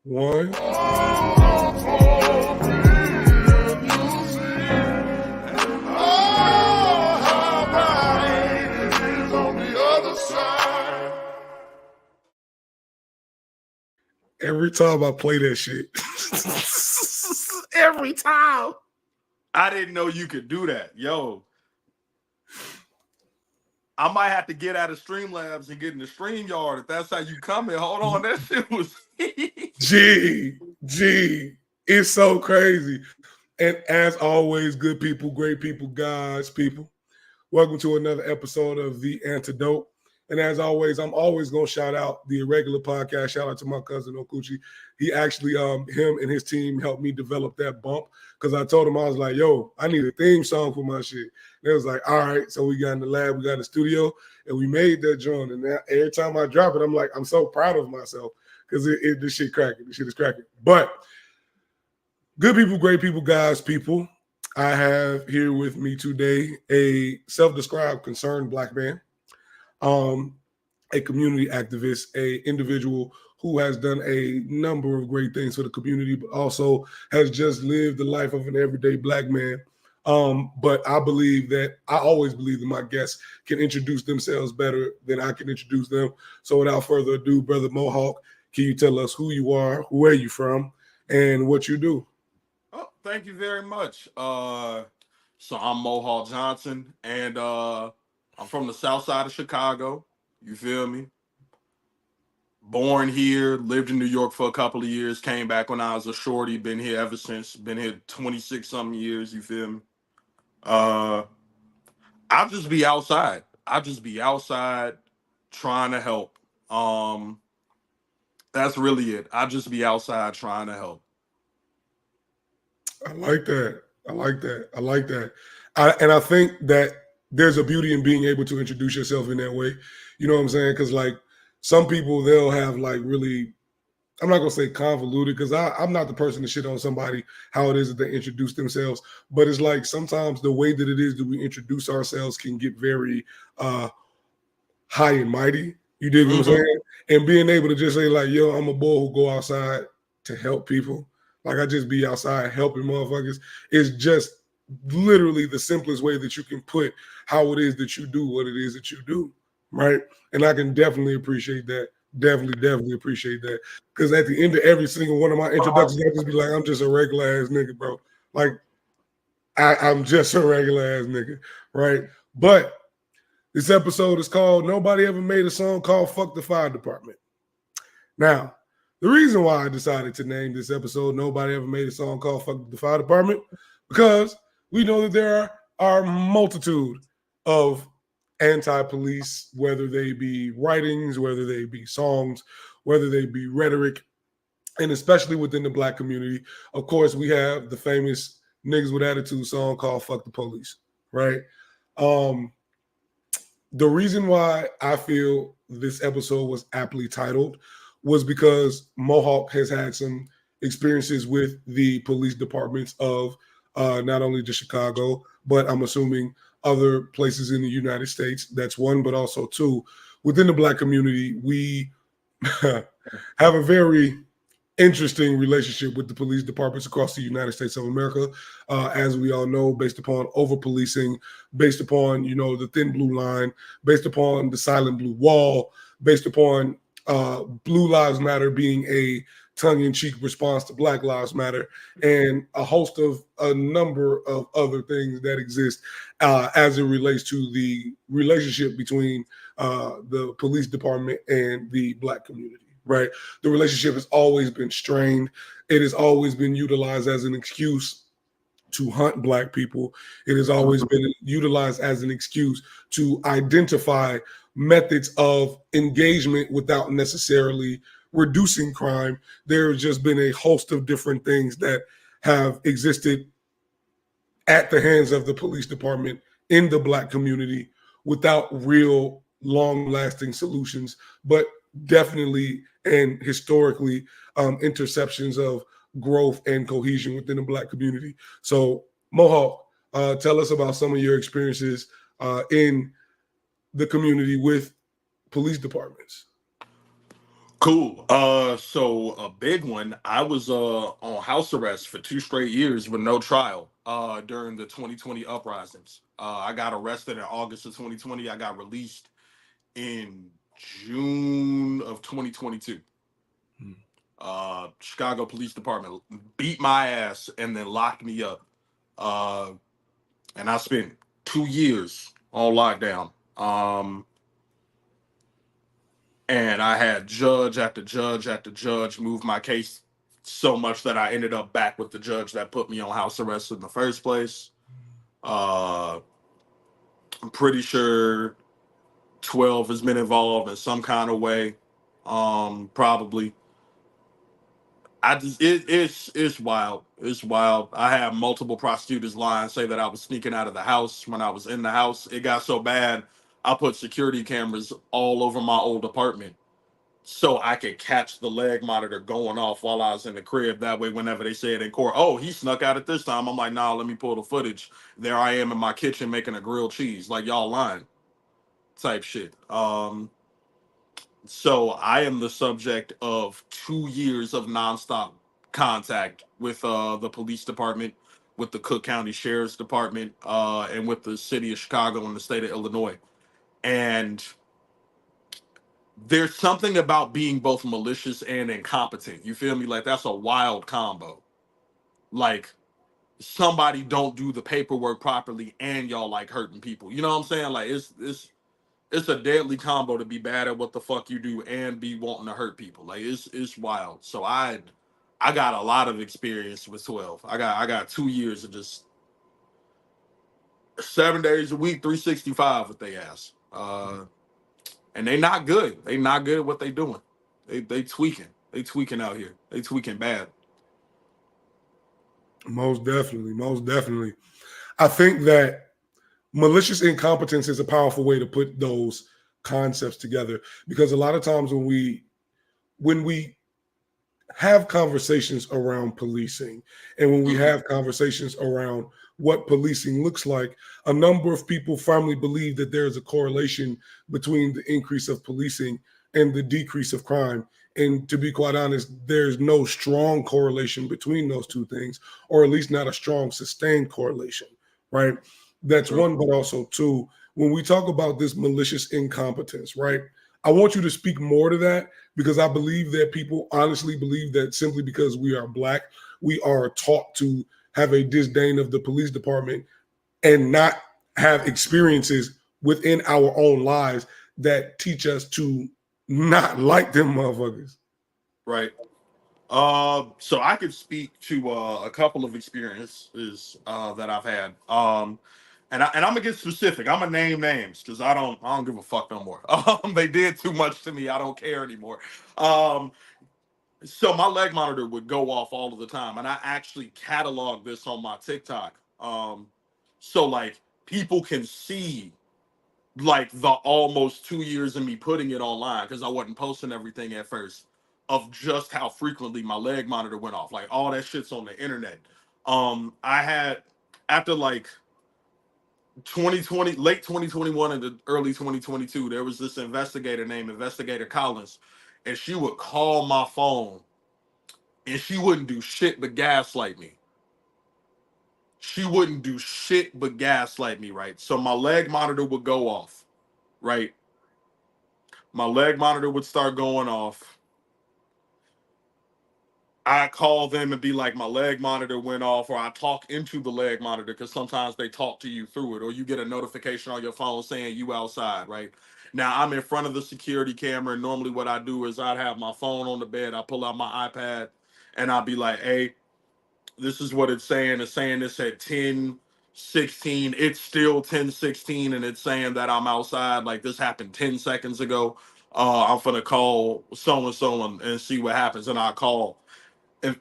One. Every time I play that shit. Every time. I didn't know you could do that. Yo. I might have to get out of Streamlabs and get in the StreamYard if that's how you come in. Hold on, that shit was G. It's so crazy. And as always, good people, great people, God's people. Welcome to another episode of The Antidote. And as always, I'm always going to shout out the Irregular Podcast. Shout out to my cousin Okuchi. He actually, him and his team helped me develop that bump because I told him, I was like, yo, I need a theme song for my shit. And it was like, all right. So we got in the lab, we got in the studio, and we made that joint. And now, every time I drop it, I'm like, I'm so proud of myself because this shit cracking. This shit is cracking. But good people, great people, God's people. I have here with me today a self-described concerned Black man, a community activist, a individual who has done a number of great things for the community, but also has just lived the life of an everyday Black man. But I always believe that my guests can introduce themselves better than I can introduce them. So without further ado, Brother Mohawk, can you tell us who you are, where you from, and what you do? Oh, thank you very much. So I'm Mohawk Johnson, and I'm from the south side of Chicago. You feel me? Born here, lived in New York for a couple of years, came back when I was a shorty, been here ever since, been here 26-something years, you feel me? I'll just be outside. I'll just be outside trying to help. That's really it. I'll just be outside trying to help. I like that. And I think that there's a beauty in being able to introduce yourself in that way. You know what I'm saying? Because like some people, they'll have like really, I'm not going to say convoluted because I'm not the person to shit on somebody how it is that they introduce themselves. But it's like sometimes the way that it is that we introduce ourselves can get very high and mighty. You dig what I'm saying? And being able to just say like, yo, I'm a boy who go outside to help people. Like I just be outside helping motherfuckers. It's just literally the simplest way that you can put how it is that you do what it is that you do, right? And I can definitely appreciate that. Definitely appreciate that. Because at the end of every single one of my introductions, I just be like, I'm just a regular ass nigga, bro. Like I'm just a regular ass nigga, right? But this episode is called Nobody Ever Made a Song Called Fuck the Fire Department. Now, the reason why I decided to name this episode Nobody Ever Made a Song Called Fuck the Fire Department, because we know that there are a multitude of anti-police, whether they be writings, whether they be songs, whether they be rhetoric, and especially within the Black community. Of course, we have the famous Niggas with Attitude song called Fuck the Police, right? The reason why I feel this episode was aptly titled was because Mohawk has had some experiences with the police departments of not only just Chicago, but I'm assuming other places in the United States. That's one, but also two. Within the Black community, we have a very interesting relationship with the police departments across the United States of America, as we all know, based upon over-policing, based upon, the thin blue line, based upon the silent blue wall, based upon Blue Lives Matter being a tongue-in-cheek response to Black Lives Matter, and a number of other things that exist as it relates to the relationship between the police department and the Black community. Right. The relationship has always been strained. It has always been utilized as an excuse to hunt Black people. It has always been utilized as an excuse to identify methods of engagement without necessarily reducing crime. There's just been a host of different things that have existed at the hands of the police department in the Black community without real long-lasting solutions, but definitely and historically interceptions of growth and cohesion within the Black community. So Mohawk, tell us about some of your experiences in the community with police departments. Cool. So a big one. I was on house arrest for 2 straight years with no trial. During the 2020 uprisings. I got arrested in August of 2020. I got released in June of 2022. Hmm. Chicago Police Department beat my ass and then locked me up. Uh, and I spent 2 years on lockdown. And I had judge after judge after judge move my case so much that I ended up back with the judge that put me on house arrest in the first place. Uh, I'm pretty sure 12 has been involved in some kind of way. Probably. It's wild. It's wild. I had multiple prosecutors lie and say that I was sneaking out of the house when I was in the house. It got so bad, I put security cameras all over my old apartment so I could catch the leg monitor going off while I was in the crib. That way, whenever they said in court, "Oh, he snuck out at this time," I'm like, "Nah, let me pull the footage." There I am in my kitchen making a grilled cheese, like y'all lying, type shit. So I am the subject of 2 years of nonstop contact with the police department, with the Cook County Sheriff's Department, and with the city of Chicago and the state of Illinois. And there's something about being both malicious and incompetent. You feel me? Like that's a wild combo. Like somebody don't do the paperwork properly and y'all like hurting people. You know what I'm saying? Like it's a deadly combo to be bad at what the fuck you do and be wanting to hurt people. Like it's wild. So I got a lot of experience with 12. I got 2 years of just 7 days a week, 365 with they ass. And they not good. They not good at what they doing. They tweaking. They tweaking out here. They tweaking bad. Most definitely, most definitely. I think that malicious incompetence is a powerful way to put those concepts together because a lot of times when we have conversations around policing and when we Mhm. have conversations around what policing looks like, a number of people firmly believe that there is a correlation between the increase of policing and the decrease of crime. And to be quite honest, there's no strong correlation between those two things, or at least not a strong sustained correlation, right? That's True. one, but also two, when we talk about this malicious incompetence, right? I want you to speak more to that because I believe that people honestly believe that simply because we are black, we are taught to have a disdain of the police department and not have experiences within our own lives that teach us to not like them motherfuckers. Right. So I could speak to a couple of experiences that I've had. And I'm gonna get specific. I'm gonna name names because I don't give a fuck no more. They did too much to me. I don't care anymore. Um, so my leg monitor would go off all of the time, and I actually catalog this on my TikTok. So like people can see like the almost 2 years of me putting it online because I wasn't posting everything at first of just how frequently my leg monitor went off. Like all that shit's on the internet. I had after like 2020, late 2021 and early 2022, there was this investigator named Investigator Collins, and she would call my phone and she wouldn't do shit but gaslight me. She wouldn't do shit but gaslight me, right? So my leg monitor would go off, right? My leg monitor would start going off. I call them and be like, my leg monitor went off, or I talk into the leg monitor because sometimes they talk to you through it, or you get a notification on your phone saying you outside, right? Now I'm in front of the security camera, and normally what I do is I'd have my phone on the bed, I pull out my iPad, and I'll be like, hey, this is what it's saying. It's saying this at 10:16. It's still 10:16, and it's saying that I'm outside. Like this happened 10 seconds ago. I'm gonna call so and so and see what happens. And I call.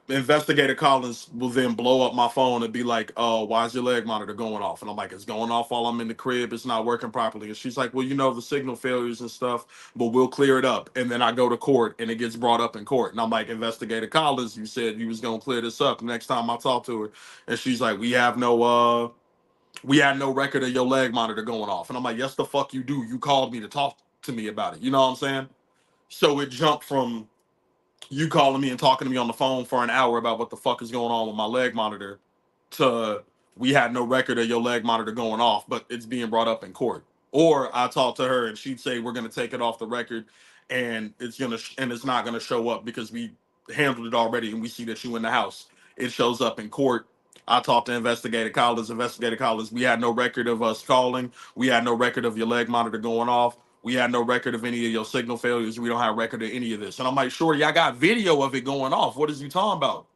Investigator Collins will then blow up my phone and be like, why is your leg monitor going off? And I'm like, it's going off while I'm in the crib. It's not working properly. And she's like, well, the signal failures and stuff, but we'll clear it up. And then I go to court and it gets brought up in court. And I'm like, Investigator Collins, you said you was going to clear this up next time I talk to her. And she's like, we had no record of your leg monitor going off. And I'm like, yes, the fuck you do. You called me to talk to me about it. You know what I'm saying? So it jumped from you calling me and talking to me on the phone for an hour about what the fuck is going on with my leg monitor to we had no record of your leg monitor going off, but it's being brought up in court. Or I talked to her and she'd say we're gonna take it off the record and it's not gonna show up because we handled it already and we see that you in the house. It shows up in court. I talked to Investigator Collins. Investigator Collins, we had no record of us calling. We had no record of your leg monitor going off. We had no record of any of your signal failures. We don't have record of any of this. And I'm like, Shorty, I got video of it going off. What is you talking about?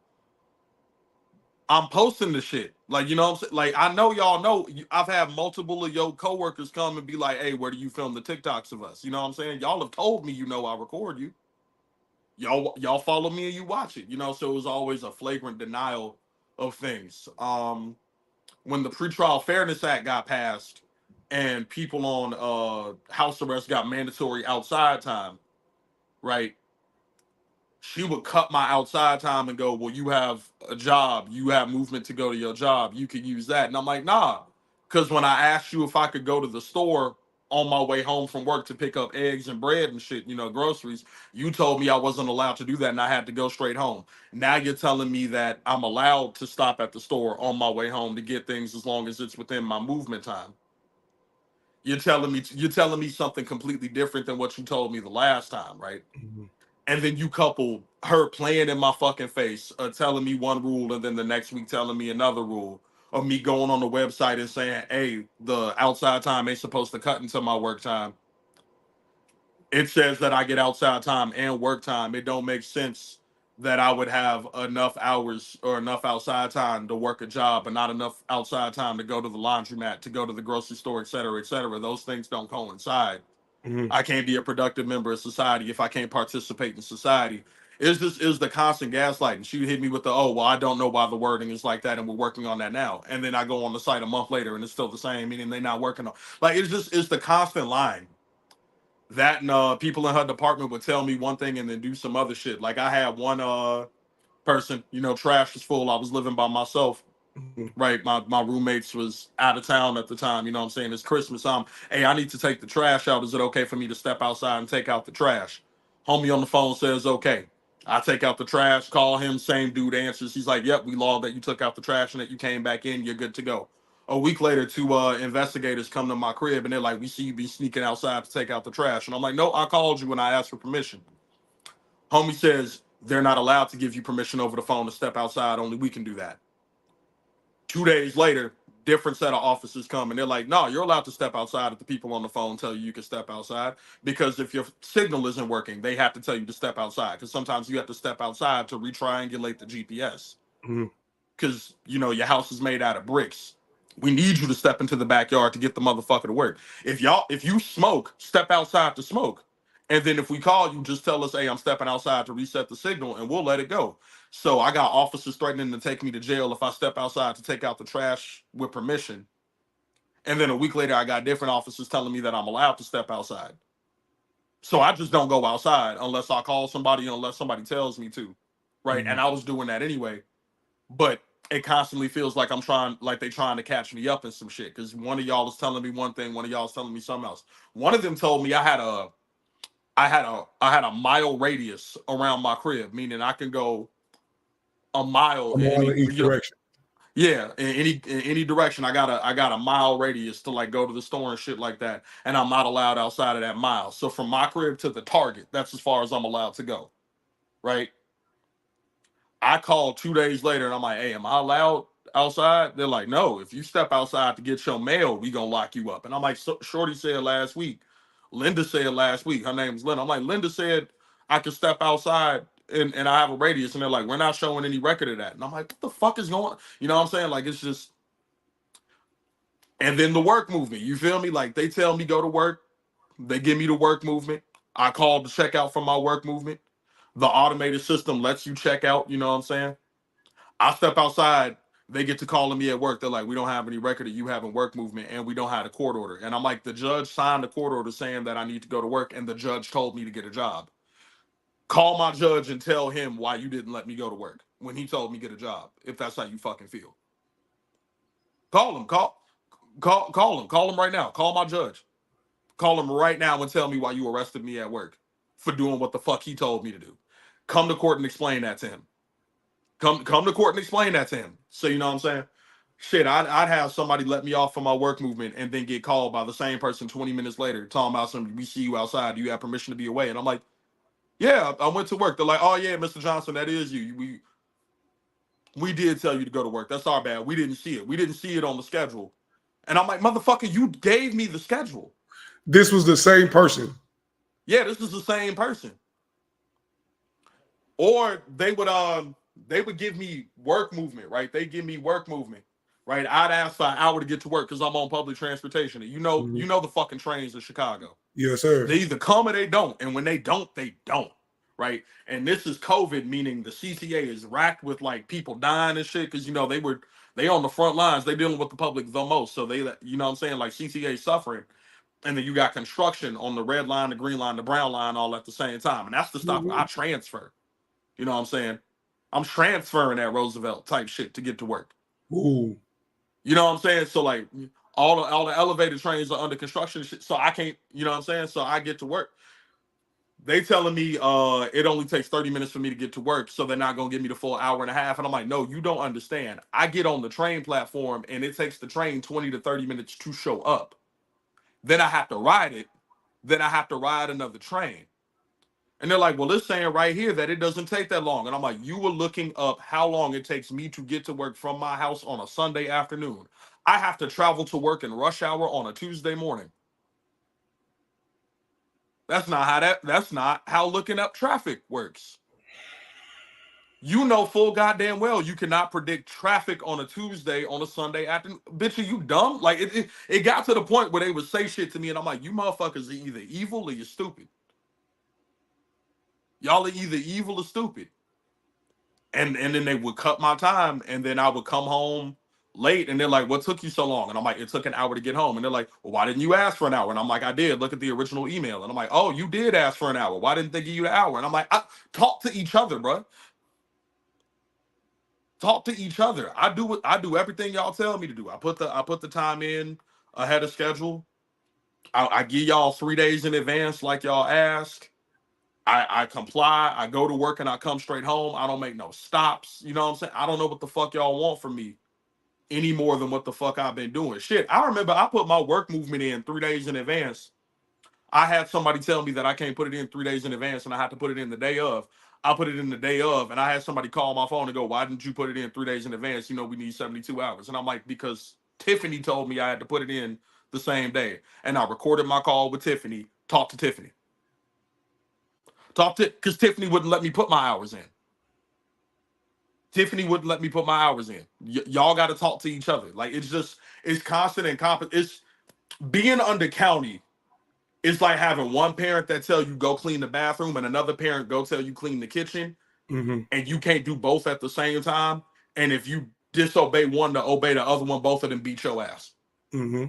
I'm posting the shit. Like, you know what I'm saying? Like, I know y'all know. I've had multiple of your coworkers come and be like, hey, where do you film the TikToks of us? You know what I'm saying? Y'all have told me, you know, I record you. Y'all follow me and you watch it. You know, so it was always a flagrant denial of things. When the Pretrial Fairness Act got passed and people on house arrest got mandatory outside time, right? She would cut my outside time and go, well, you have a job, you have movement to go to your job, you could use that. And I'm like, nah, because when I asked you if I could go to the store on my way home from work to pick up eggs and bread and shit, you know, groceries, you told me I wasn't allowed to do that and I had to go straight home. Now you're telling me that I'm allowed to stop at the store on my way home to get things as long as it's within my movement time. You're telling me something completely different than what you told me the last time, right? Mhm. And then you couple her playing in my fucking face, telling me one rule, and then the next week telling me another rule, or me going on the website and saying, "Hey, the outside time ain't supposed to cut into my work time." It says that I get outside time and work time. It don't make sense that I would have enough hours or enough outside time to work a job, but not enough outside time to go to the laundromat, to go to the grocery store, et cetera, et cetera. Those things don't coincide. Mhm. I can't be a productive member of society if I can't participate in society. Is the constant gaslighting. She hit me with the, oh, well, I don't know why the wording is like that, and we're working on that now. And then I go on the site a month later, and it's still the same, meaning they're not working on. Like it's the constant line. That and people in her department would tell me one thing and then do some other shit. Like I had one person, you know, trash was full. I was living by myself, Mhm. right? My roommates was out of town at the time. You know what I'm saying? It's Christmas. Hey, I need to take the trash out. Is it okay for me to step outside and take out the trash? Homie on the phone says okay. I take out the trash, call him, same dude answers. He's like, yep, we logged that you took out the trash and that you came back in. You're good to go. A week later, two investigators come to my crib and they're like, we see you be sneaking outside to take out the trash. And I'm like, no, I called you when I asked for permission. Homie says they're not allowed to give you permission over the phone to step outside. Only we can do that. 2 days later, different set of officers come and they're like, no, you're allowed to step outside if the people on the phone tell you can step outside. Because if your signal isn't working, they have to tell you to step outside. Because sometimes you have to step outside to retriangulate the GPS. Mhm. Because, you know, your house is made out of bricks. We need you to step into the backyard to get the motherfucker to work. If you smoke, step outside to smoke. And then if we call you, just tell us, hey, I'm stepping outside to reset the signal and we'll let it go. So I got officers threatening to take me to jail if I step outside to take out the trash with permission. And then a week later, I got different officers telling me that I'm allowed to step outside. So I just don't go outside unless I call somebody, unless somebody tells me to. Right. And Mhm. I was doing that anyway. But it constantly feels like like they trying to catch me up in some shit. Because one of y'all is telling me one thing, one of y'all is telling me something else. One of them told me I had a mile radius around my crib, meaning I can go a mile A in mile any, in each you know, direction. yeah, in any direction. I got a mile radius to like go to the store and shit like that, and I'm not allowed outside of that mile. So from my crib to the Target, that's as far as I'm allowed to go, right? I called 2 days later and I'm like, hey, am I allowed outside? They're like, no, if you step outside to get your mail, we gonna lock you up. And I'm like, Shorty said last week, Linda said last week, her name's Linda. I'm like, Linda said I could step outside and I have a radius. And they're like, we're not showing any record of that. And I'm like, what the fuck is going on? You know what I'm saying? Like, it's just, and then the work movement, you feel me? Like, they tell me go to work, they give me the work movement. I call to check out from my work movement. The automated system lets you check out, you know what I'm saying? I step outside, they get to calling me at work. They're like, we don't have any record of you having work movement and we don't have a court order. And I'm like, the judge signed a court order saying that I need to go to work and the judge told me to get a job. Call my judge and tell him why you didn't let me go to work when he told me get a job, if that's how you fucking feel. Call him, call him right now. Call my judge. Call him right now and tell me why you arrested me at work. for doing what the fuck he told me to do. Come to court and explain that to him. Come to court and explain that to him. So you know what I'm saying? Shit, I'd have somebody let me off from my work movement and then get called by the same person 20 minutes later talking about something. We see you outside. Do you have permission to be away? And I'm like, yeah, I went to work. They're like, oh yeah, Mr. Johnson, that is you. We did tell you to go to work. That's our bad. We didn't see it. We didn't see it on the schedule. And I'm like, motherfucker, you gave me the schedule. This was the same person. Yeah, this is the same person. Or they would give me work movement, right? They give me work movement, right? I'd ask for an hour to get to work because I'm on public transportation. You know the fucking trains in Chicago. Yes, sir. They either come or they don't. And when they don't, they don't. Right. And this is COVID, meaning the CTA is racked with like people dying and shit. Cause they on the front lines, they dealing with the public the most. So they, you know what I'm saying? Like CTA suffering. And then you got construction on the red line, the green line, the brown line, all at the same time. And that's the stuff I transfer. You know what I'm saying? I'm transferring that Roosevelt type shit to get to work. Ooh. You know what I'm saying? So like all the elevated trains are under construction shit. So I can't, you know what I'm saying? So I get to work. They telling me it only takes 30 minutes for me to get to work, so they're not gonna give me the full hour and a half. And I'm like, no, you don't understand. I get on the train platform and it takes the train 20 to 30 minutes to show up. Then I have to ride it. Then I have to ride another train. And they're like, well, it's saying right here that it doesn't take that long. And I'm like, you were looking up how long it takes me to get to work from my house on a Sunday afternoon. I have to travel to work in rush hour on a Tuesday morning. That's not how looking up traffic works. You know full goddamn well you cannot predict traffic on a Tuesday on a Sunday afternoon. Bitch, are you dumb? Like it got to the point where they would say shit to me and I'm like, you motherfuckers are either evil or you're stupid. Y'all are either evil or stupid. And then they would cut my time and then I would come home late and they're like, what took you so long? And I'm like, it took an hour to get home. And they're like, well, why didn't you ask for an hour? And I'm like, I did. Look at the original email. And I'm like, oh, you did ask for an hour. Why didn't they give you an hour? And I'm like, talk to each other, bro. Talk to each other. I do everything y'all tell me to do. I put the time in ahead of schedule. I give y'all 3 days in advance like y'all ask. I comply. I go to work and I come straight home. I don't make no stops. You know what I'm saying? I don't know what the fuck y'all want from me any more than what the fuck I've been doing. Shit, I remember I put my work movement in 3 days in advance. I had somebody tell me that I can't put it in 3 days in advance and I had to put it in the day of. I put it in the day of and I had somebody call my phone and go, why didn't you put it in 3 days in advance? You know, we need 72 hours. And I'm like, because Tiffany told me I had to put it in the same day. And I recorded my call with Tiffany, talked to Tiffany. Because Tiffany wouldn't let me put my hours in. Tiffany wouldn't let me put my hours in. Y'all got to talk to each other. Like, it's constant and competent. It's being under county. It's like having one parent that tell you go clean the bathroom and another parent go tell you clean the kitchen. Mm-hmm. And you can't do both at the same time. And if you disobey one to obey the other one, both of them beat your ass. Mm-hmm.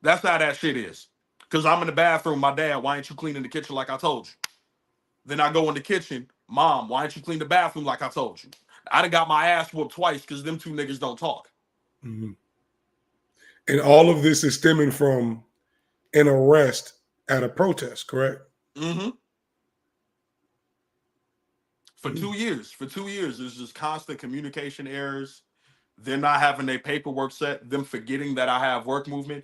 That's how that shit is. Because I'm in the bathroom, my dad, why ain't you cleaning the kitchen like I told you? Then I go in the kitchen, Mom, why ain't you clean the bathroom like I told you? I done got my ass whooped twice because them two niggas don't talk. Mm-hmm. And all of this is stemming from an arrest at a protest, correct? Mm-hmm. For 2 years. For 2 years, there's just constant communication errors. They're not having their paperwork set, them forgetting that I have work movement.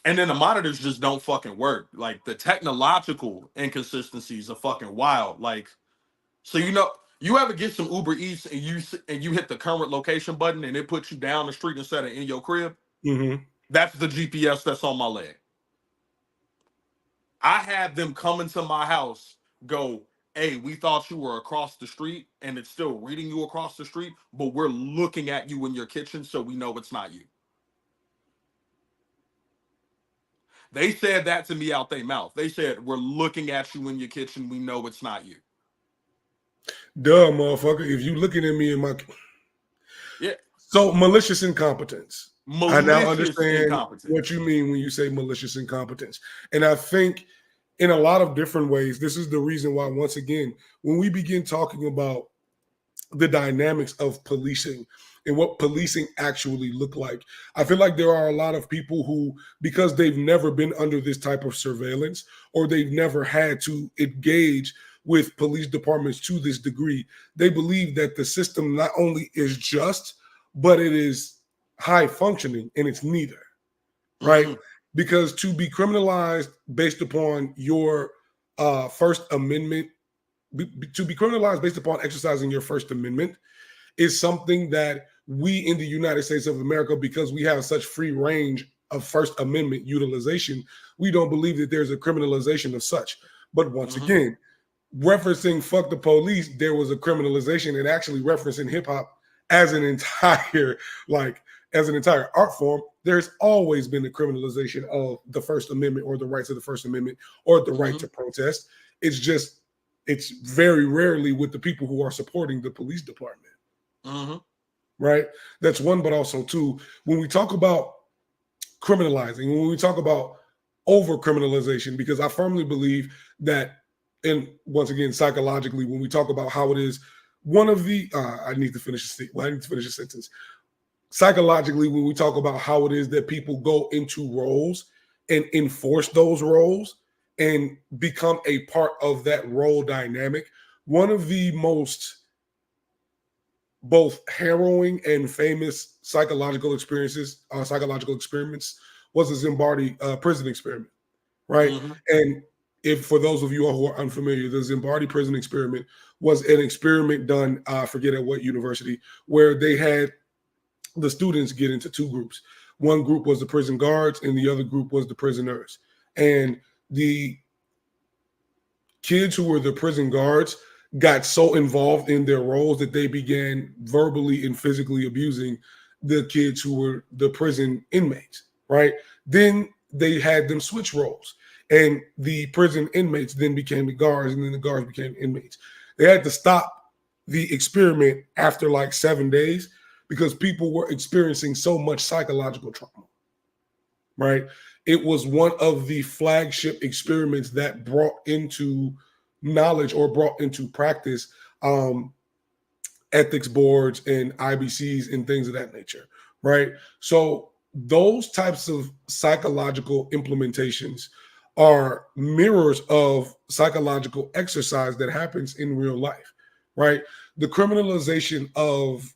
And then the monitors just don't fucking work. Like the technological inconsistencies are fucking wild. Like, so you ever get some Uber Eats and you hit the current location button and it puts you down the street instead of in your crib? Mm-hmm. That's the GPS that's on my leg. I had them come into my house, go, hey, we thought you were across the street and it's still reading you across the street, but we're looking at you in your kitchen so we know it's not you. They said that to me out their mouth. They said, we're looking at you in your kitchen. We know it's not you. Duh, motherfucker. If you looking at me in my... Yeah. So malicious incompetence. I now understand incompetence. What you mean when you say malicious incompetence. And I think in a lot of different ways, this is the reason why, once again, when we begin talking about the dynamics of policing and what policing actually look like. I feel like there are a lot of people who, because they've never been under this type of surveillance or they've never had to engage with police departments to this degree, they believe that the system not only is just, but it is high functioning, and it's neither, right? Mm-hmm. Because to be criminalized based upon your First Amendment, to be criminalized based upon exercising your First Amendment is something that we in the United States of America, because we have such free range of First Amendment utilization, we don't believe that there's a criminalization of such. But once Mm-hmm. again, referencing fuck the police, there was a criminalization, and actually referencing hip hop as an entire, like, as an entire art form, there's always been a criminalization of the First Amendment or the rights of the First Amendment or the right Mm-hmm. to protest. It's just, it's very rarely with the people who are supporting the police department, Mm-hmm. right? That's one, but also two, when we talk about criminalizing, when we talk about over criminalization, because I firmly believe that, and once again, psychologically, when we talk about how it is, one of the, I need to finish a sentence. Psychologically, when we talk about how it is that people go into roles and enforce those roles and become a part of that role dynamic, one of the most both harrowing and famous psychological experiments was the Zimbardi prison experiment, right? Mm-hmm. And if for those of you who are unfamiliar, the Zimbardi prison experiment was an experiment done, I forget at what university, where they had the students get into two groups. One group was the prison guards, and the other group was the prisoners. And the kids who were the prison guards got so involved in their roles that they began verbally and physically abusing the kids who were the prison inmates, right? Then they had them switch roles, and the prison inmates then became the guards, and then the guards became inmates. They had to stop the experiment after like 7 days because people were experiencing so much psychological trauma, right? It was one of the flagship experiments that brought into knowledge or brought into practice ethics boards and IBCs and things of that nature, right? So those types of psychological implementations are mirrors of psychological exercise that happens in real life, right? The criminalization of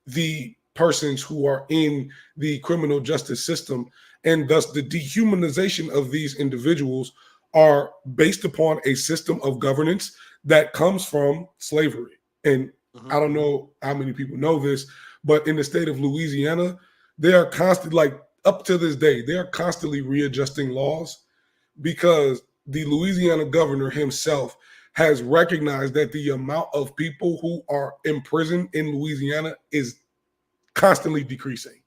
the persons who are in the criminal justice system and thus the dehumanization of these individuals are based upon a system of governance that comes from slavery. And Mm-hmm. I don't know how many people know this, but in the state of Louisiana, they are constantly, like up to this day, they are constantly readjusting laws because the Louisiana governor himself has recognized that the amount of people who are imprisoned in Louisiana is constantly decreasing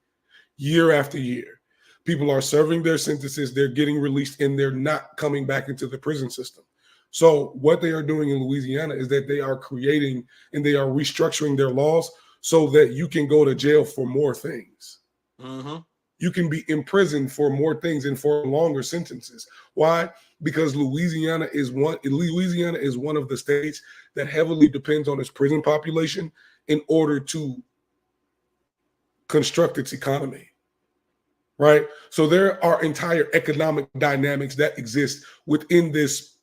year after year. People are serving their sentences, they're getting released, and they're not coming back into the prison system. So, what they are doing in Louisiana is that they are creating and they are restructuring their laws so that you can go to jail for more things. Mm-hmm. You can be imprisoned for more things and for longer sentences. Why? Because Louisiana is one of the states that heavily depends on its prison population in order to construct its economy, right? So there are entire economic dynamics that exist within this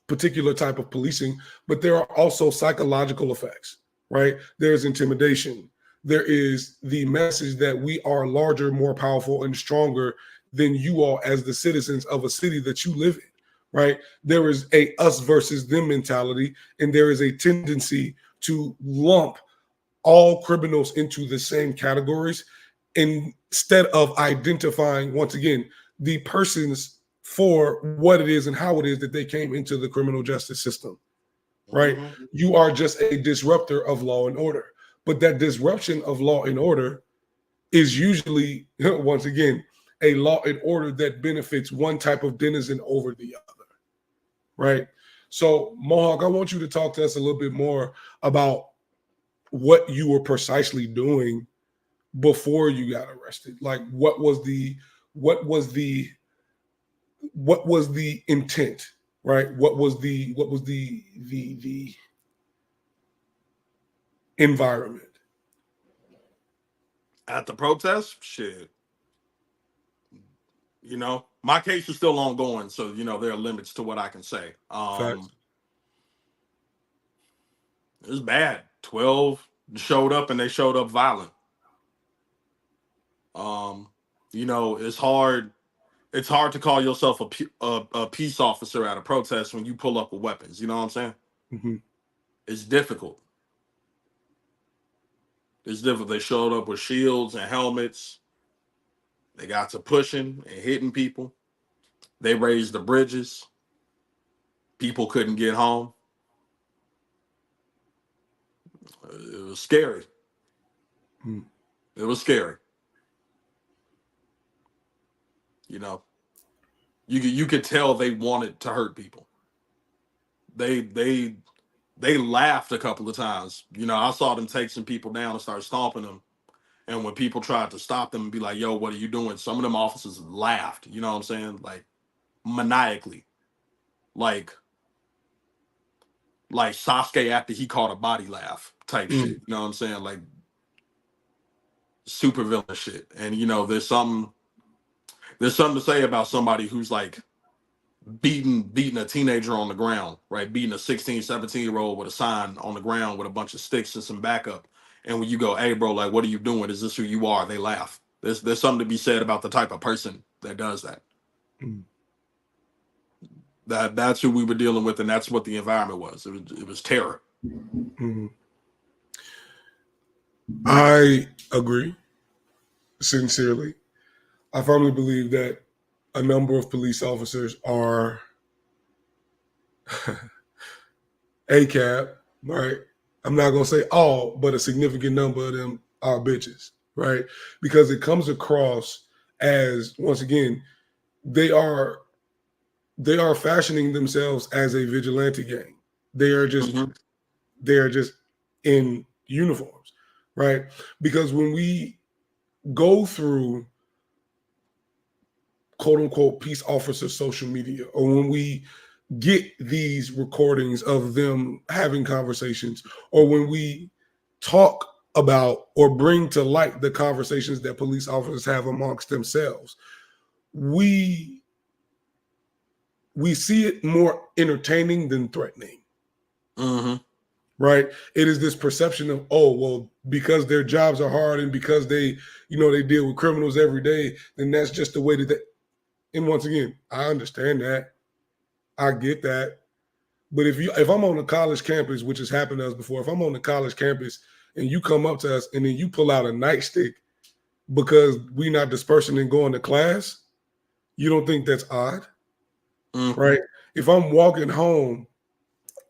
particular type of policing, but there are also psychological effects, right? There's intimidation. There is the message that we are larger, more powerful, and stronger than you all as the citizens of a city that you live in, right? There is a us versus them mentality, and there is a tendency to lump all criminals into the same categories instead of identifying, once again, the persons for what it is and how it is that they came into the criminal justice system, right? Mm-hmm. You are just a disruptor of law and order. But that disruption of law and order is usually, once again, a law and order that benefits one type of denizen over the other, right? So, Mohawk, I want you to talk to us a little bit more about what you were precisely doing before you got arrested. Like, what was the what was the intent, right? What was the environment? At the protest, shit. My case is still ongoing, so there are limits to what I can say. Facts. It was bad. 12 showed up, and they showed up violent. It's hard. It's hard to call yourself a peace officer at a protest when you pull up with weapons. You know what I'm saying? Mm-hmm. It's difficult. It's difficult. They showed up with shields and helmets. They got to pushing and hitting people. They raised the bridges. People couldn't get home. It was scary. Mm. It was scary. You could tell they wanted to hurt people. They laughed a couple of times. I saw them take some people down and start stomping them. And when people tried to stop them and be like, "Yo, what are you doing?" Some of them officers laughed. You know what I'm saying? Like maniacally, like Sasuke after he caught a body laugh type shit. You know what I'm saying? Like super villain shit. And there's something to say about somebody who's like beating a teenager on the ground, right? Beating a 16, 17-year-old with a sign on the ground with a bunch of sticks and some backup. And when you go, "Hey, bro, like, what are you doing? Is this who you are?" They laugh. There's something to be said about the type of person that does that. Mm. That's who we were dealing with, and that's what the environment was. It was terror. Mm-hmm. I agree, sincerely. I firmly believe that a number of police officers are ACAB, right? I'm not going to say all, but a significant number of them are bitches, right? Because it comes across as, once again, they are fashioning themselves as a vigilante gang. They are just in uniforms, right? Because when we go through quote unquote peace officer social media, or when we get these recordings of them having conversations, or when we talk about or bring to light the conversations that police officers have amongst themselves, we see it more entertaining than threatening. Mm-hmm. Right? It is this perception of, oh, well, because their jobs are hard and because they deal with criminals every day, then that's just the way that they. And once again, I understand that. I get that. But if I'm on a college campus, which has happened to us before, if I'm on the college campus and you come up to us and then you pull out a nightstick because we're not dispersing and going to class, you don't think that's odd? Mm-hmm. Right? If I'm walking home,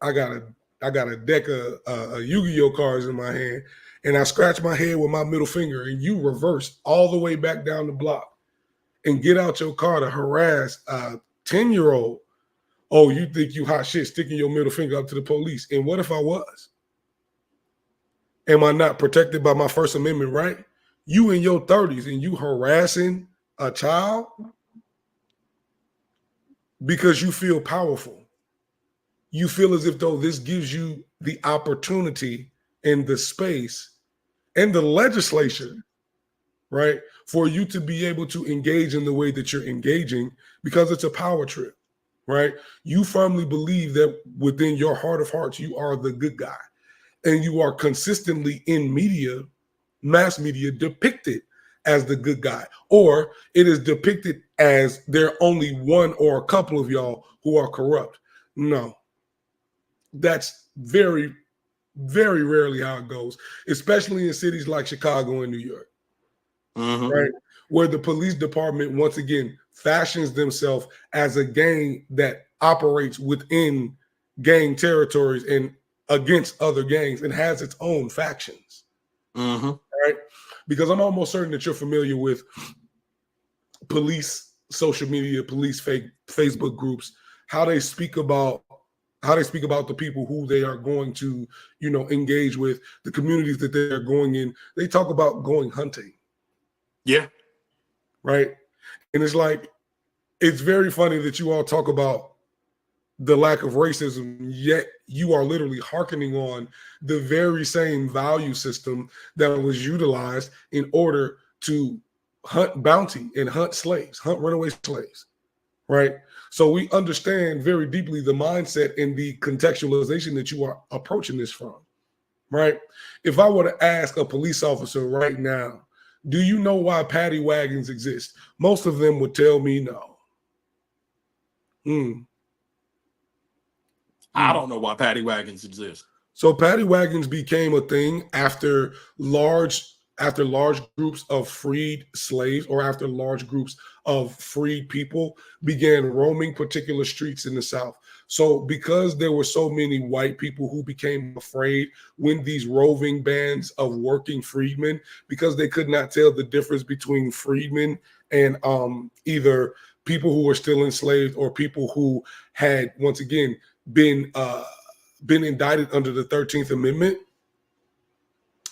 I got a deck of Yu-Gi-Oh cards in my hand, and I scratch my head with my middle finger, and you reverse all the way back down the block and get out your car to harass a 10-year-old. Oh, you think you hot shit sticking your middle finger up to the police. And what if I was? Am I not protected by my First Amendment right? You in your 30s and you harassing a child because you feel powerful. You feel as if though this gives you the opportunity and the space and the legislation, right, for you to be able to engage in the way that you're engaging because it's a power trip, right? You firmly believe that within your heart of hearts, you are the good guy, and you are consistently in media, mass media, depicted as the good guy, or it is depicted as there are only one or a couple of y'all who are corrupt. No, that's very, very rarely how it goes, especially in cities like Chicago and New York. Mm-hmm. Right? Where the police department, once again, fashions themselves as a gang that operates within gang territories and against other gangs and has its own factions. Mm-hmm. Right? Because I'm almost certain that you're familiar with police social media, police fake Facebook groups, how they speak about the people who they are going to, engage with, the communities that they're going in. They talk about going hunting. Yeah. Right. And it's like, it's very funny that you all talk about the lack of racism, yet you are literally hearkening on the very same value system that was utilized in order to hunt bounty and hunt slaves, hunt runaway slaves, right? So we understand very deeply the mindset and the contextualization that you are approaching this from, right? If I were to ask a police officer right now, do you know why paddy wagons exist? Most of them would tell me no. Hmm. I don't know why paddy wagons exist. So paddy wagons became a thing after large groups of freed slaves or after large groups of freed people began roaming particular streets in the South. So because there were so many white people who became afraid when these roving bands of working freedmen, because they could not tell the difference between freedmen and either people who were still enslaved or people who had once again been indicted under the 13th Amendment,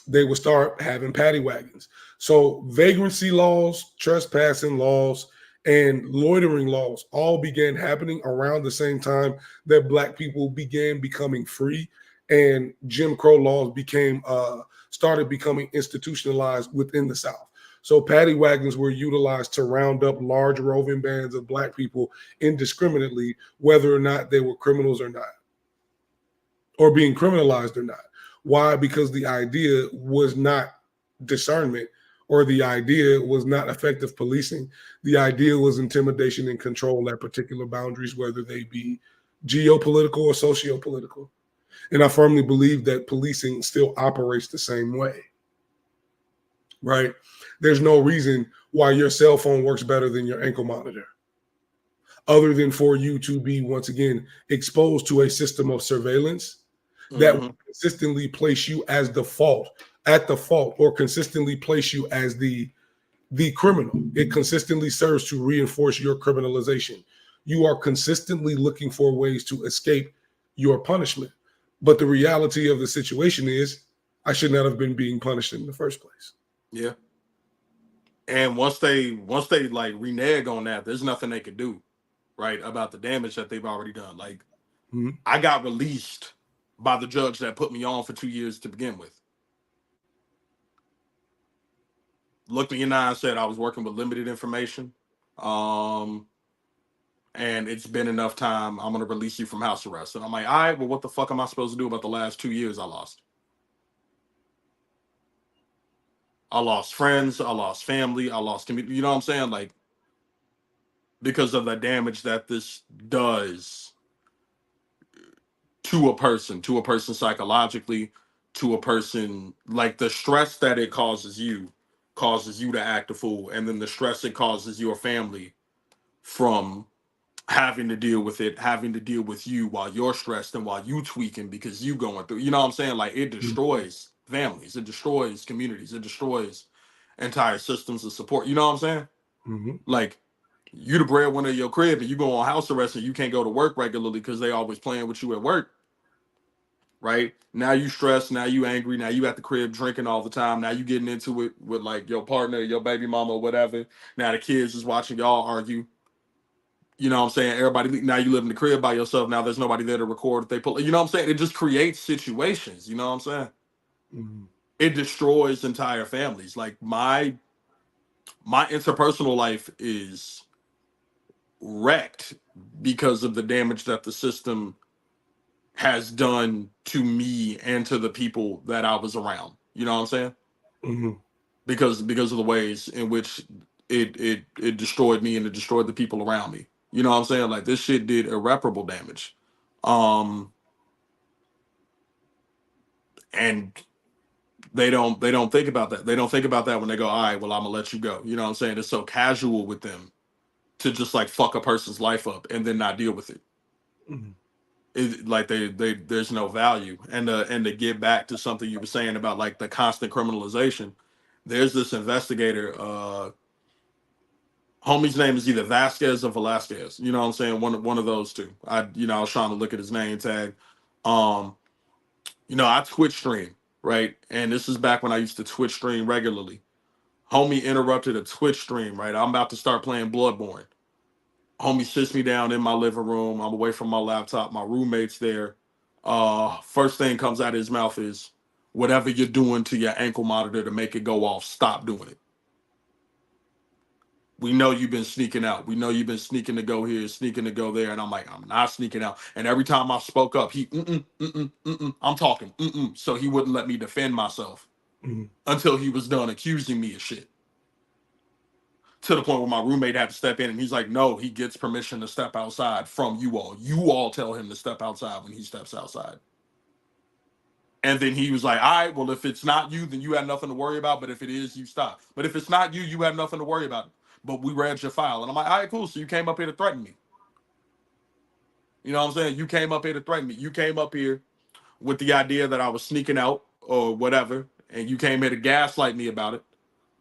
they would start having paddy wagons. So vagrancy laws, trespassing laws, and loitering laws all began happening around the same time that Black people began becoming free, and Jim Crow laws started becoming institutionalized within the South. So paddy wagons were utilized to round up large roving bands of Black people indiscriminately, whether or not they were criminals or not, or being criminalized or not. Why? Because the idea was not discernment, or the idea was not effective policing. The idea was intimidation and control at particular boundaries, whether they be geopolitical or socio-political. And I firmly believe that policing still operates the same way, right? There's no reason why your cell phone works better than your ankle monitor, other than for you to be, once again, exposed to a system of surveillance that will consistently place you as at the fault, or consistently place you as the criminal. It consistently serves to reinforce your criminalization. You are consistently looking for ways to escape your punishment. But the reality of the situation is, I should not have been being punished in the first place. Yeah. And once they like renege on that, there's nothing they could do, right, about the damage that they've already done. Like, I got released by the judge that put me on for 2 years to begin with. Looked me in the eye and said I was working with limited information. And it's been enough time. I'm gonna release you from house arrest. And I'm like, all right, well, what the fuck am I supposed to do about the last 2 years I lost? I lost friends, I lost family, I lost community. You know what I'm saying? Like, because of the damage that this does to a person psychologically, to a person, like the stress that it causes you to act a fool, and then the stress it causes your family from having to deal with it, having to deal with you while you're stressed and while you tweaking because you going through, you know what I'm saying? Like, it destroys families, it destroys communities, it destroys entire systems of support. You know what I'm saying? Mm-hmm. Like, you the breadwinner of your crib and you go on house arrest and you can't go to work regularly because they always playing with you at work. Right now you stressed, now you angry, now you at the crib drinking all the time, now you getting into it with like your partner, your baby mama, or whatever. Now the kids is watching y'all argue. You know what I'm saying? Everybody, now you live in the crib by yourself. Now there's nobody there to record if they pull. You know what I'm saying? It just creates situations. You know what I'm saying? Mm-hmm. It destroys entire families. Like, my interpersonal life is wrecked because of the damage that the system has done to me and to the people that I was around. You know what I'm saying? Mm-hmm. Because of the ways in which it destroyed me and it destroyed the people around me. You know what I'm saying? Like, this shit did irreparable damage. And they don't think about that. They don't think about that when they go, all right, well, I'm gonna let you go. You know what I'm saying? It's so casual with them to just like fuck a person's life up and then not deal with it. Mm-hmm. Like, there's no value. And to get back to something you were saying about like the constant criminalization, there's this investigator, homie's name is either Vasquez or Velasquez. You know what I'm saying? One of those two. I was trying to look at his name tag. Um, I Twitch stream, right? And this is back when I used to Twitch stream regularly. Homie interrupted a Twitch stream, right? I'm about to start playing Bloodborne. Homie sits me down in my living room. I'm away from my laptop. My roommate's there. First thing comes out of his mouth is, whatever you're doing to your ankle monitor to make it go off, stop doing it. We know you've been sneaking out. We know you've been sneaking to go here, sneaking to go there. And I'm like, I'm not sneaking out. And every time I spoke up, he, I'm talking, So he wouldn't let me defend myself until he was done accusing me of shit. To the point where my roommate had to step in, and he's like, no, he gets permission to step outside from you all. You all tell him to step outside when he steps outside. And then he was like, all right, well, if it's not you, then you have nothing to worry about. But if it is, you stop. But if it's not you, you have nothing to worry about. But we read your file. And I'm like, all right, cool. So you came up here to threaten me. You know what I'm saying? You came up here to threaten me. You came up here with the idea that I was sneaking out or whatever. And you came here to gaslight me about it.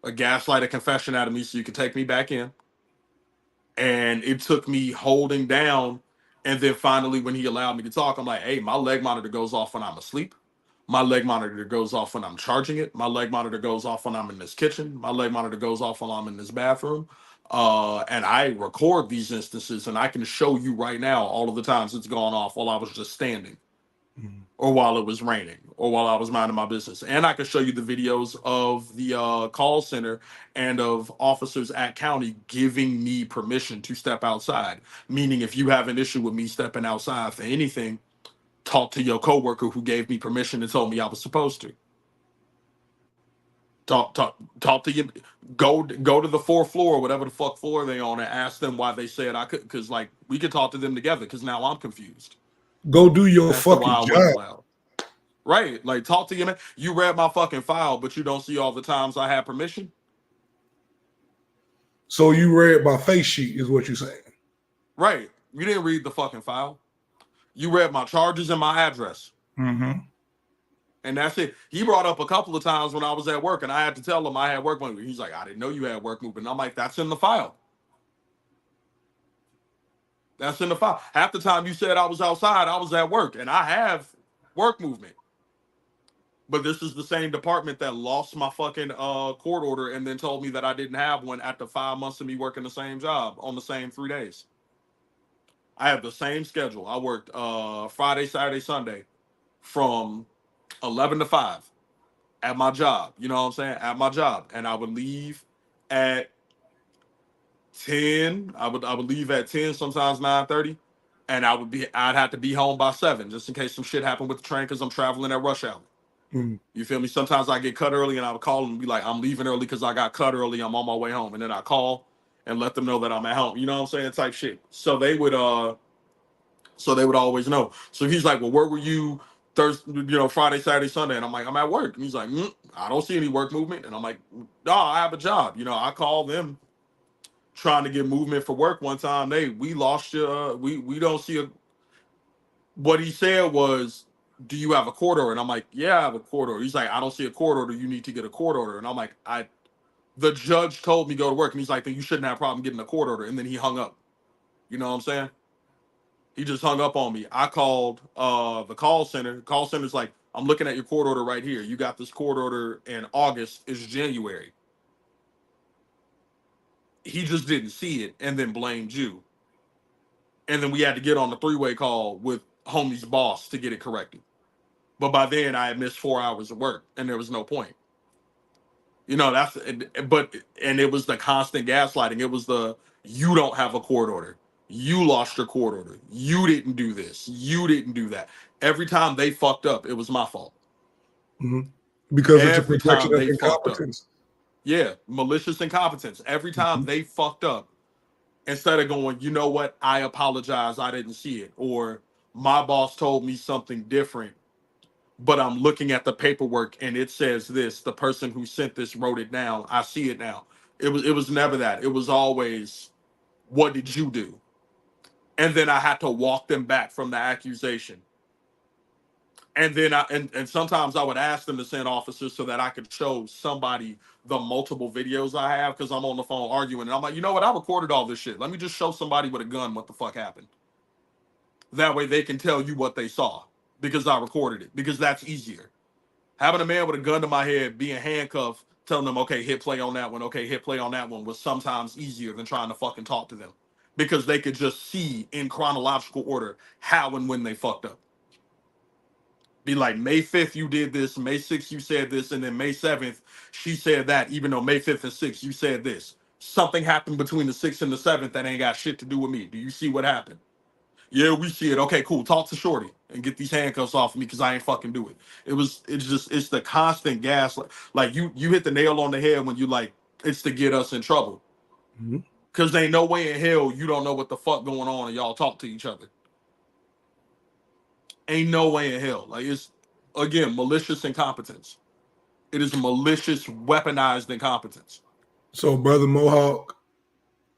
A gaslight a confession out of me so you could take me back in. And it took me holding down. And then finally, when he allowed me to talk, I'm like, hey, my leg monitor goes off when I'm asleep. My leg monitor goes off when I'm charging it. My leg monitor goes off when I'm in this kitchen. My leg monitor goes off when I'm in this bathroom. And I record these instances, and I can show you right now all of the times it's gone off while I was just standing, or while it was raining, or while I was minding my business. And I can show you the videos of the call center and of officers at county giving me permission to step outside. Meaning, if you have an issue with me stepping outside for anything, talk to your coworker who gave me permission and told me I was supposed to. Talk to you. Go to the fourth floor or whatever the fuck floor they on and ask them why they said I could. Because like we could talk to them together. Because now I'm confused Go do your as to why fucking I wasn't job. allowed. Right? Like talk to you, man. You read my fucking file, but you don't see all the times I had permission. So you read my face sheet, is what you're saying. Right? You didn't read the fucking file. You read my charges and my address. Mm-hmm. And that's it. He brought up a couple of times when I was at work, and I had to tell him I had work movement. He's like, I didn't know you had work movement. And I'm like, that's in the file. That's in the file. Half the time you said I was outside, I was at work, and I have work movement. But this is the same department that lost my fucking court order and then told me that I didn't have one after 5 months of me working the same job on the same 3 days. I have the same schedule. I worked Friday, Saturday, Sunday from 11 to 5 at my job. You know what I'm saying? At my job. And I would leave at 10. I would leave at 10, sometimes 9:30. And I'd have to be home by 7 just in case some shit happened with the train because I'm traveling at rush hour. You feel me? Sometimes I get cut early and I would call them and be like, I'm leaving early because I got cut early. I'm on my way home. And then I call and let them know that I'm at home. You know what I'm saying? Type shit. So they would always know. So he's like, well, where were you Thursday, Friday, Saturday, Sunday? And I'm like, I'm at work. And he's like, I don't see any work movement. And I'm like, no, I have a job. I call them trying to get movement for work one time. We lost you. We don't see a. What he said was, do you have a court order? And I'm like, yeah, I have a court order. He's like, I don't see a court order. You need to get a court order. And I'm like, the judge told me go to work. And he's like, then you shouldn't have a problem getting a court order. And then he hung up. You know what I'm saying? He just hung up on me. I called the call center. The call center's like, I'm looking at your court order right here. You got this court order in August. It's January. He just didn't see it and then blamed you. And then we had to get on the three-way call with homie's boss to get it corrected. But by then I had missed 4 hours of work and there was no point. And it was the constant gaslighting. It was you don't have a court order. You lost your court order. You didn't do this. You didn't do that. Every time they fucked up, it was my fault. Mm-hmm. Because it's a Every protection time of they fucked up. incompetence. Yeah, malicious incompetence. Every time they fucked up, instead of going, you know what, I apologize, I didn't see it. Or my boss told me something different, but I'm looking at the paperwork and it says this. The person who sent this wrote it down. I see it now. It was never that. It was always, what did you do? And then I had to walk them back from the accusation. And then and sometimes I would ask them to send officers so that I could show somebody the multiple videos I have because I'm on the phone arguing. And I'm like, you know what? I recorded all this shit. Let me just show somebody with a gun what the fuck happened. That way they can tell you what they saw because I recorded it. Because that's easier. Having a man with a gun to my head, being handcuffed, telling them, okay, hit play on that one. Okay, hit play on that one was sometimes easier than trying to fucking talk to them. because they could just see in chronological order how and when they fucked up. Be like, May 5th, you did this, May 6th, you said this, and then May 7th, she said that, even though May 5th and 6th, you said this. Something happened between the 6th and the 7th that ain't got shit to do with me. Do you see what happened? Yeah, we see it. Okay, cool. Talk to Shorty and get these handcuffs off of me because I ain't fucking do it. It's the constant gas. Like you hit the nail on the head when you like, it's to get us in trouble. Mhm. Because ain't no way in hell you don't know what the fuck going on and y'all talk to each other. Ain't no way in hell. Like, it's, again, malicious incompetence. It is malicious, weaponized incompetence. So, brother Mohawk,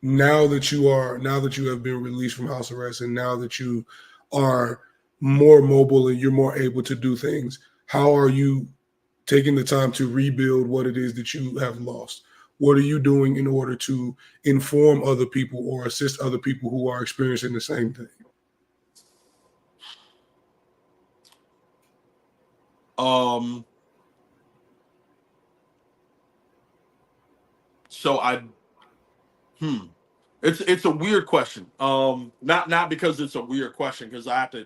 now that you have been released from house arrest, and now that you are more mobile and you're more able to do things, how are you taking the time to rebuild what it is that you have lost? What are you doing in order to inform other people or assist other people who are experiencing the same thing? Um, so I, hmm, it's a weird question. Not because it's a weird question, because I have to,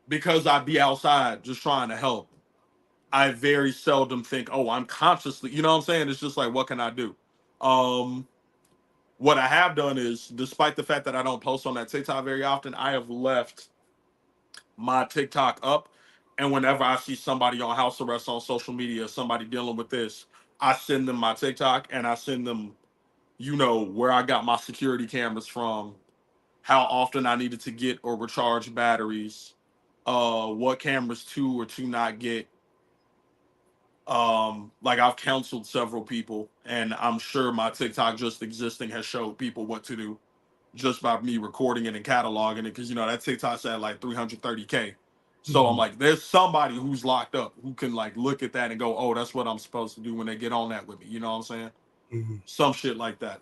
because I be outside just trying to help. I very seldom think, oh, I'm consciously, you know what I'm saying? It's just like, what can I do? Um, what I have done is, despite the fact that I don't post on that TikTok very often, I have left my TikTok up. And whenever I see somebody on house arrest on social media, somebody dealing with this, I send them my TikTok and I send them, where I got my security cameras from, how often I needed to get or recharge batteries, what cameras to or to not get. Like, I've counseled several people, and I'm sure my TikTok just existing has showed people what to do just by me recording it and cataloging it, because that TikTok's at like 330K. So I'm Mhm. like, there's somebody who's locked up who can like look at that and go, oh, that's what I'm supposed to do when they get on that with me. You know what I'm saying? Mhm. Some shit like that.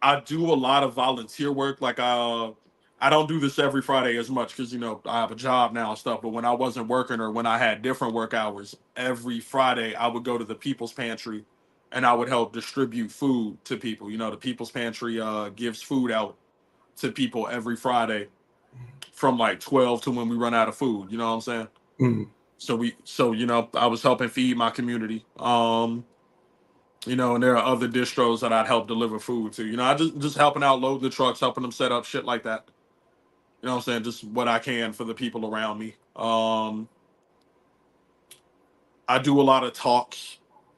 I do a lot of volunteer work. Like, I don't do this every Friday as much because I have a job now and stuff. But when I wasn't working, or when I had different work hours, every Friday I would go to the People's Pantry, and I would help distribute food to people. The People's Pantry gives food out to people every Friday from like 12 to when we run out of food. You know what I'm saying? Mhm. So I was helping feed my community. And there are other distros that I'd help deliver food to. I just helping out, loading the trucks, helping them set up shit like that. You know what I'm saying? Just what I can for the people around me. I do a lot of talks.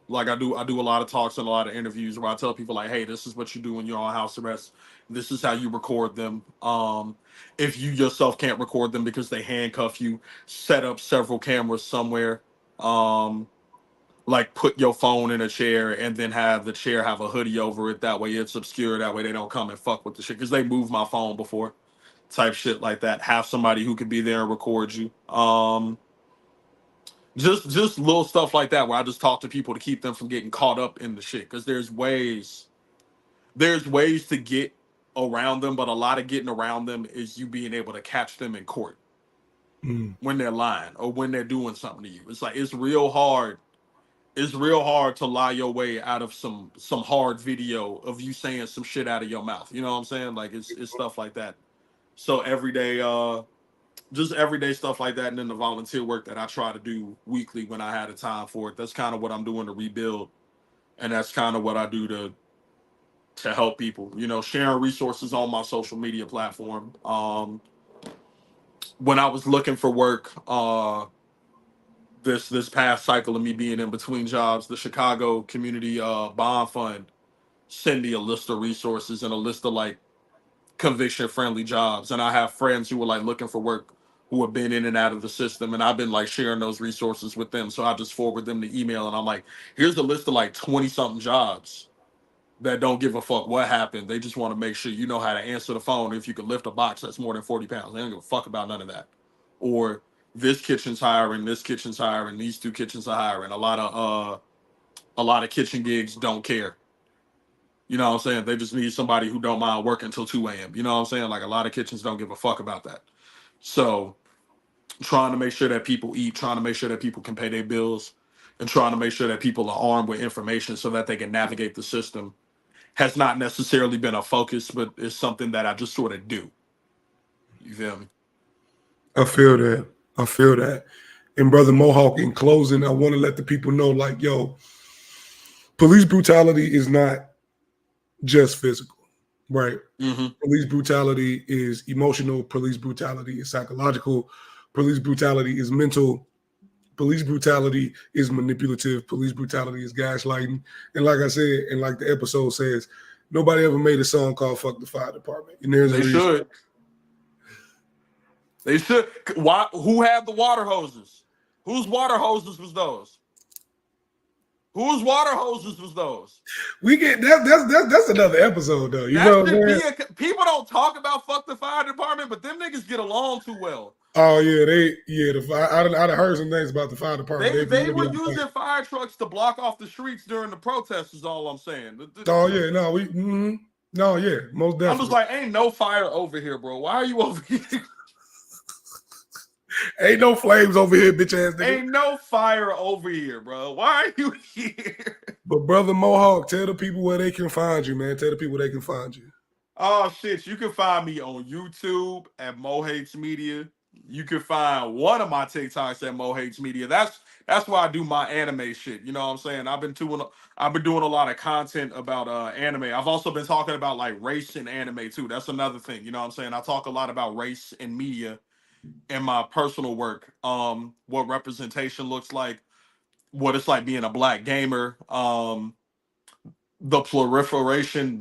Like, I do a lot of talks and a lot of interviews where I tell people like, hey, this is what you do when you're on house arrest. This is how you record them. If you yourself can't record them because they handcuff you, set up several cameras somewhere. Um, like, put your phone in a chair and then have the chair have a hoodie over it. That way it's obscure. That way they don't come and fuck with the shit. Because they moved my phone before. Type shit like that. Have somebody who could be there and record you. Just little stuff like that where I just talk to people to keep them from getting caught up in the shit. Because there's ways to get around them, but a lot of getting around them is you being able to catch them in court Mhm. when they're lying or when they're doing something to you. It's like, it's real hard. It's real hard to lie your way out of some hard video of you saying some shit out of your mouth. You know what I'm saying? Like, it's stuff like that. So every day, just everyday stuff like that, and then the volunteer work that I try to do weekly when I had the time for it. That's kind of what I'm doing to rebuild, and that's kind of what I do to help people. Sharing resources on my social media platform. When I was looking for work, this past cycle of me being in between jobs, the Chicago Community Bond Fund sent me a list of resources and a list of like conviction friendly jobs. And I have friends who were like looking for work who have been in and out of the system. And I've been like sharing those resources with them. So I just forward them the email and I'm like, here's a list of like 20 something jobs that don't give a fuck what happened. They just want to make sure you know how to answer the phone. If you can lift a box that's more than 40 pounds, they don't give a fuck about none of that. Or this kitchen's hiring, this kitchen's hiring, these two kitchens are hiring. A lot of kitchen gigs don't care. You know what I'm saying? They just need somebody who don't mind working until 2 a.m. You know what I'm saying? Like, a lot of kitchens don't give a fuck about that. So, trying to make sure that people eat, trying to make sure that people can pay their bills, and trying to make sure that people are armed with information so that they can navigate the system has not necessarily been a focus, but it's something that I just sort of do. You feel me? I feel that. I feel that. And Brother Mohawk, in closing, I want to let the people know, like, yo, police brutality is not just physical, right? Mm-hmm. Police brutality is emotional. Police brutality is psychological. Police brutality is mental. Police brutality is manipulative. Police brutality is gaslighting. And like I said, and like the episode says, nobody ever made a song called "Fuck the Fire Department." And there's a They reason. should. They should. Why? Who had the water hoses? Whose water hoses was those? Whose water hoses was those? We get that's another episode though. You know That what I'm should saying? be people don't talk about fuck the fire department, but them niggas get along too well. Oh yeah, the fire. I'd heard some things about the fire department. They were using fire trucks to block off the streets during the protests. Is all I'm saying. Oh yeah, no, no, yeah, most definitely. I'm just like, ain't no fire over here, bro. Why are you over here? Ain't no flames over here, bitch ass nigga. Ain't no fire over here, bro. Why are you here? But Brother Mohawk, tell the people where they can find you, man. Tell the people where they can find you. Oh shit, you can find me on YouTube at Mo Hates Media. You can find one of my TikToks at Mo Hates Media. That's where I do my anime shit. You know what I'm saying? I've been doing a lot of content about anime. I've also been talking about like race and anime too. That's another thing. You know what I'm saying? I talk a lot about race and media in my personal work. What representation looks like, what it's like being a black gamer, the proliferation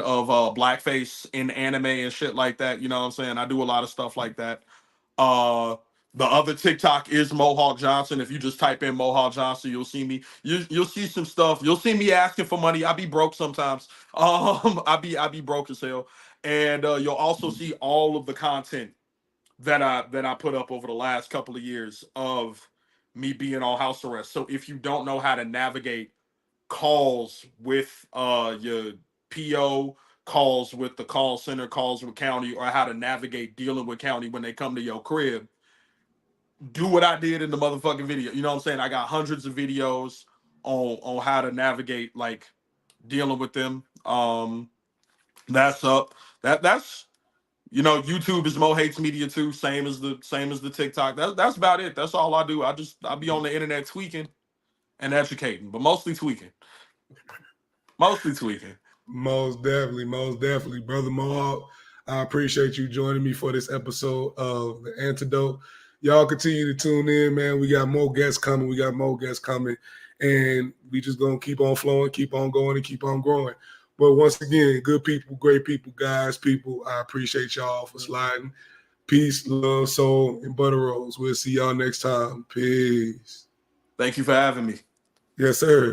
of blackface in anime and shit like that. You know what I'm saying? I do a lot of stuff like that. The other TikTok is Mohawk Johnson. If you just type in Mohawk Johnson, you'll see me. You'll see some stuff. You'll see me asking for money. I be broke sometimes. I be broke as hell. And you'll also see all of the content that I put up over the last couple of years of me being on house arrest. So if you don't know how to navigate calls with your PO, calls with the call center, calls with county, or how to navigate dealing with county when they come to your crib, do what I did in the motherfucking video. You know what I'm saying? I got hundreds of videos on how to navigate like dealing with them. That's up. That's YouTube is Mo Hates Media too. Same as the TikTok. That's about it. That's all I do. I be on the internet tweaking and educating, but mostly tweaking. Mostly tweaking. Most definitely, Brother Mohawk. I appreciate you joining me for this episode of The Antidote. Y'all continue to tune in, man. We got more guests coming. And we just gonna keep on flowing, keep on going, and keep on growing. But once again, good people, great people, guys, people, I appreciate y'all for sliding. Peace, love, soul, and butter rolls. We'll see y'all next time. Peace. Thank you for having me. Yes, sir.